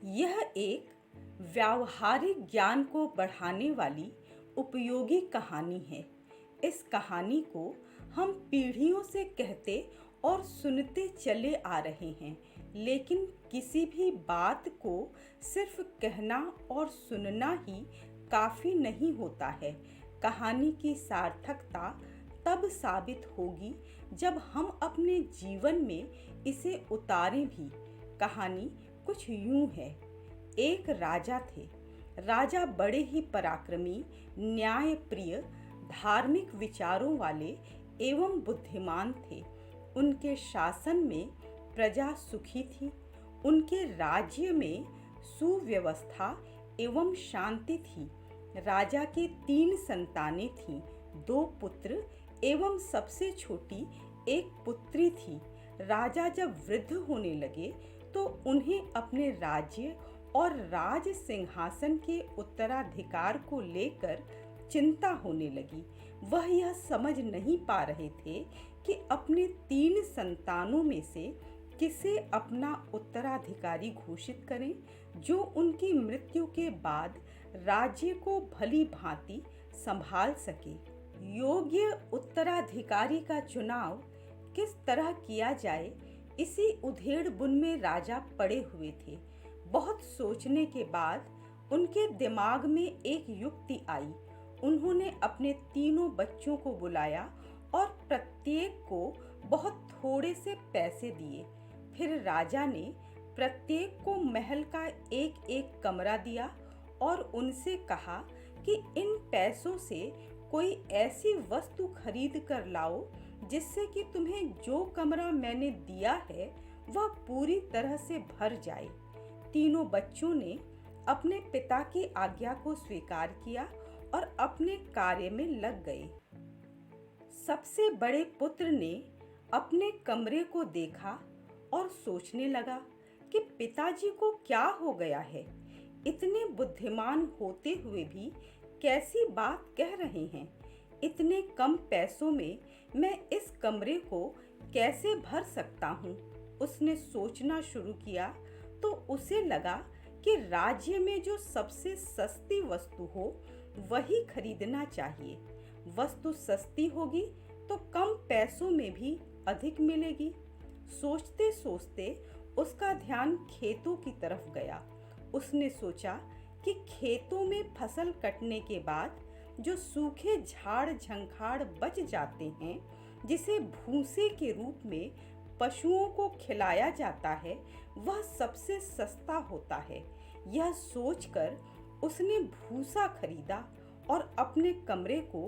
यह एक व्यावहारिक ज्ञान को बढ़ाने वाली उपयोगी कहानी है। इस कहानी को हम पीढ़ियों से कहते और सुनते चले आ रहे हैं, लेकिन किसी भी बात को सिर्फ कहना और सुनना ही काफ़ी नहीं होता है। कहानी की सार्थकता तब साबित होगी जब हम अपने जीवन में इसे उतारें भी। कहानी कुछ यूं है। एक राजा थे। राजा बड़े ही पराक्रमी, न्यायप्रिय, धार्मिक विचारों वाले एवं बुद्धिमान थे। उनके शासन में प्रजा सुखी थी। उनके राज्य में सुव्यवस्था एवं शांति थी। राजा के 3 संतानें थीं, 2 पुत्र एवं सबसे छोटी एक पुत्री थी। राजा जब वृद्ध होने लगे तो उन्हें अपने राज्य और राज सिंहासन के उत्तराधिकार को लेकर चिंता होने लगी। वह यह समझ नहीं पा रहे थे कि अपने 3 संतानों में से किसे अपना उत्तराधिकारी घोषित करें, जो उनकी मृत्यु के बाद राज्य को भली भांति संभाल सके। योग्य उत्तराधिकारी का चुनाव किस तरह किया जाए, इसी उधेड़-बुन में राजा पड़े हुए थे। बहुत सोचने के बाद उनके दिमाग में एक युक्ति आई। उन्होंने अपने तीनों बच्चों को बुलाया और प्रत्येक को बहुत थोड़े से पैसे दिए। फिर राजा ने प्रत्येक को महल का एक एक कमरा दिया और उनसे कहा कि इन पैसों से कोई ऐसी वस्तु खरीद कर लाओ जिससे कि तुम्हें जो कमरा मैंने दिया है वह पूरी तरह से भर जाए। तीनों बच्चों ने अपने पिता की आज्ञा को स्वीकार किया और अपने कार्य में लग गए। सबसे बड़े पुत्र ने अपने कमरे को देखा और सोचने लगा कि पिताजी को क्या हो गया है। इतने बुद्धिमान होते हुए भी कैसी बात कह रहे हैं। इतने कम पैसों में मैं इस कमरे को कैसे भर सकता हूँ। उसने सोचना शुरू किया तो उसे लगा कि राज्य में जो सबसे सस्ती वस्तु हो वही खरीदना चाहिए। वस्तु सस्ती होगी तो कम पैसों में भी अधिक मिलेगी। सोचते सोचते उसका ध्यान खेतों की तरफ गया। उसने सोचा कि खेतों में फसल कटने के बाद जो सूखे झाड़ झंखाड़ बच जाते हैं, जिसे भूसे के रूप में पशुओं को खिलाया जाता है, वह सबसे सस्ता होता है। यह सोचकर उसने भूसा खरीदा और अपने कमरे को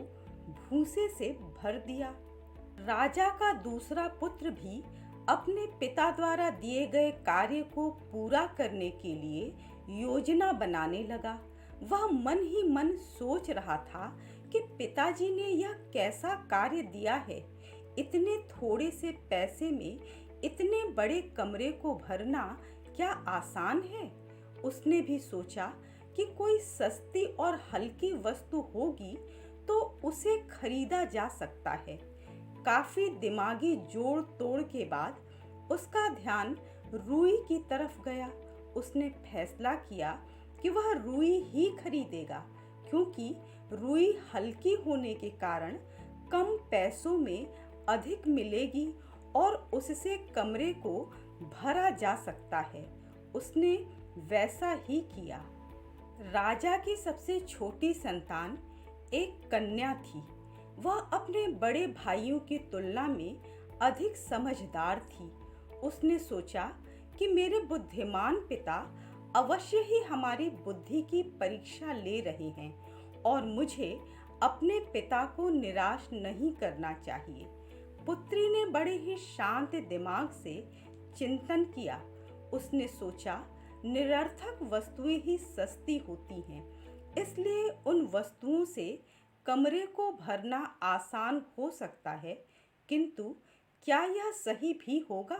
भूसे से भर दिया। राजा का दूसरा पुत्र भी अपने पिता द्वारा दिए गए कार्य को पूरा करने के लिए योजना बनाने लगा। वह मन ही मन सोच रहा था कि पिताजी ने यह कैसा कार्य दिया है। इतने थोड़े से पैसे में इतने बड़े कमरे को भरना क्या आसान है। उसने भी सोचा कि कोई सस्ती और हल्की वस्तु होगी तो उसे खरीदा जा सकता है। काफी दिमागी जोड़ तोड़ के बाद उसका ध्यान रुई की तरफ गया। उसने फैसला किया कि वह रुई ही खरीदेगा, क्योंकि रुई हल्की होने के कारण कम पैसों में अधिक मिलेगी और उससे कमरे को भरा जा सकता है। उसने वैसा ही किया। राजा की सबसे छोटी संतान एक कन्या थी। वह अपने बड़े भाइयों की तुलना में अधिक समझदार थी। उसने सोचा कि मेरे बुद्धिमान पिता अवश्य ही हमारी बुद्धि की परीक्षा ले रहे हैं और मुझे अपने पिता को निराश नहीं करना चाहिए। पुत्री ने बड़े ही शांत दिमाग से चिंतन किया। उसने सोचा, निरर्थक वस्तुएं ही सस्ती होती हैं, इसलिए उन वस्तुओं से कमरे को भरना आसान हो सकता है, किंतु क्या यह सही भी होगा?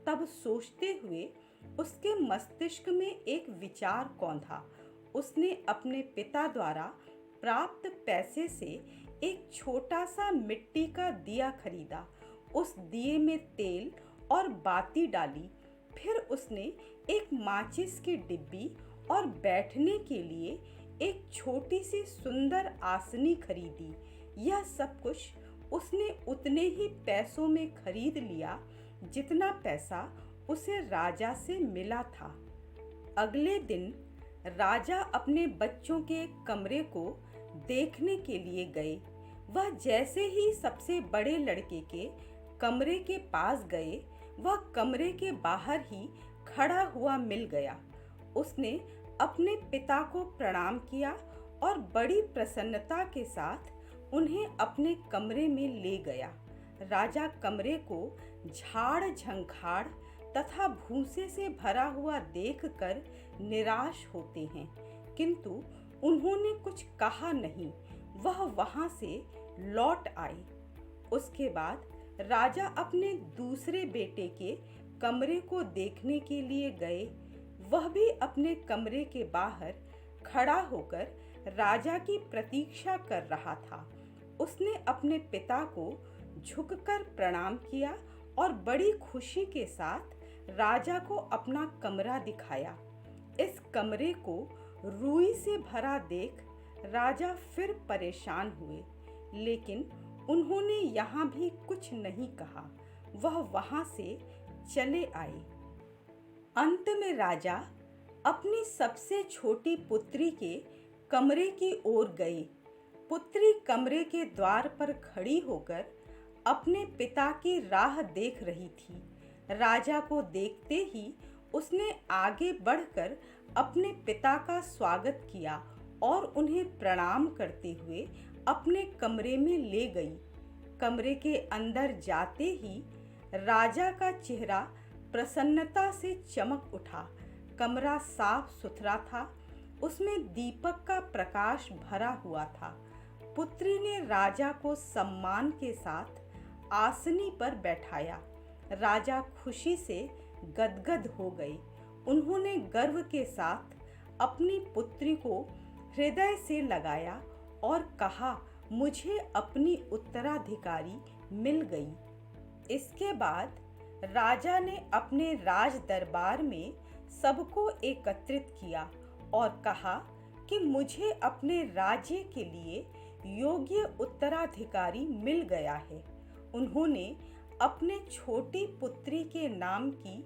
तब सोचते हुए उसके मस्तिष्क में एक विचार कौंधा। उसने अपने पिता द्वारा प्राप्त पैसे से एक छोटा सा मिट्टी का दिया खरीदा। उस दिए में तेल और बाती डाली। फिर उसने एक माचिस की डिब्बी और बैठने के लिए एक छोटी सी सुंदर आसनी खरीदी। यह सब कुछ उसने उतने ही पैसों में खरीद लिया जितना पैसा उसे राजा से मिला था। अगले दिन राजा अपने बच्चों के कमरे को देखने के लिए गए। वह जैसे ही सबसे बड़े लड़के के कमरे के पास गए, वह कमरे के बाहर ही खड़ा हुआ मिल गया। उसने अपने पिता को प्रणाम किया और बड़ी प्रसन्नता के साथ उन्हें अपने कमरे में ले गया। राजा कमरे को झाड़ झंखाड़ तथा भूसे से भरा हुआ देखकर निराश होते हैं, किंतु उन्होंने कुछ कहा नहीं। वह वहां से लौट आए। उसके बाद राजा अपने दूसरे बेटे के कमरे को देखने के लिए गए। वह भी अपने कमरे के बाहर खड़ा होकर राजा की प्रतीक्षा कर रहा था। उसने अपने पिता को झुककर प्रणाम किया और बड़ी खुशी के साथ राजा को अपना कमरा दिखाया। इस कमरे को रुई से भरा देख राजा फिर परेशान हुए, लेकिन उन्होंने यहाँ भी कुछ नहीं कहा। वह वहाँ से चले आए। अंत में राजा अपनी सबसे छोटी पुत्री के कमरे की ओर गए। पुत्री कमरे के द्वार पर खड़ी होकर अपने पिता की राह देख रही थी। राजा को देखते ही उसने आगे बढ़कर अपने पिता का स्वागत किया और उन्हें प्रणाम करते हुए अपने कमरे में ले गई। कमरे के अंदर जाते ही राजा का चेहरा प्रसन्नता से चमक उठा। कमरा साफ सुथरा था, उसमें दीपक का प्रकाश भरा हुआ था। पुत्री ने राजा को सम्मान के साथ आसनी पर बैठाया। राजा खुशी से गदगद हो गए। उन्होंने गर्व के साथ अपनी पुत्री को हृदय से लगाया और कहा, मुझे अपनी उत्तराधिकारी मिल गई। इसके बाद राजा ने अपने राज दरबार में सबको एकत्रित किया और कहा कि मुझे अपने राज्य के लिए योग्य उत्तराधिकारी मिल गया है। उन्होंने अपने छोटी पुत्री के नाम की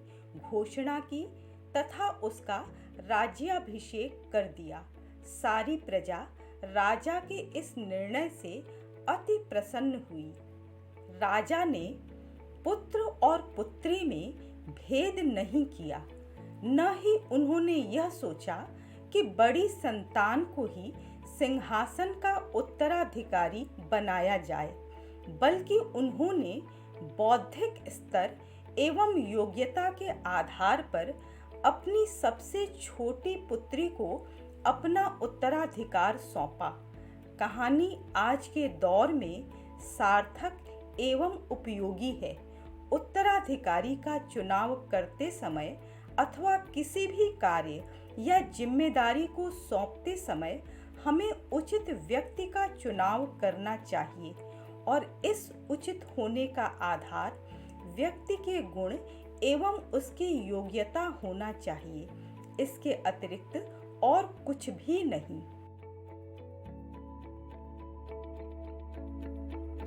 घोषणा की तथा उसका राज्याभिषेक कर दिया। सारी प्रजा राजा के इस निर्णय से अति प्रसन्न हुई। राजा ने पुत्र और पुत्री में भेद नहीं किया, न ही उन्होंने यह सोचा कि बड़ी संतान को ही सिंहासन का उत्तराधिकारी बनाया जाए, बल्कि उन्होंने बौद्धिक स्तर एवं योग्यता के आधार पर अपनी सबसे छोटी पुत्री को अपना उत्तराधिकार सौंपा। कहानी आज के दौर में सार्थक एवं उपयोगी है। उत्तराधिकारी का चुनाव करते समय अथवा किसी भी कार्य या जिम्मेदारी को सौंपते समय हमें उचित व्यक्ति का चुनाव करना चाहिए और इस उचित होने का आधार व्यक्ति के गुण एवं उसकी योग्यता होना चाहिए। इसके अतिरिक्त और कुछ भी नहीं।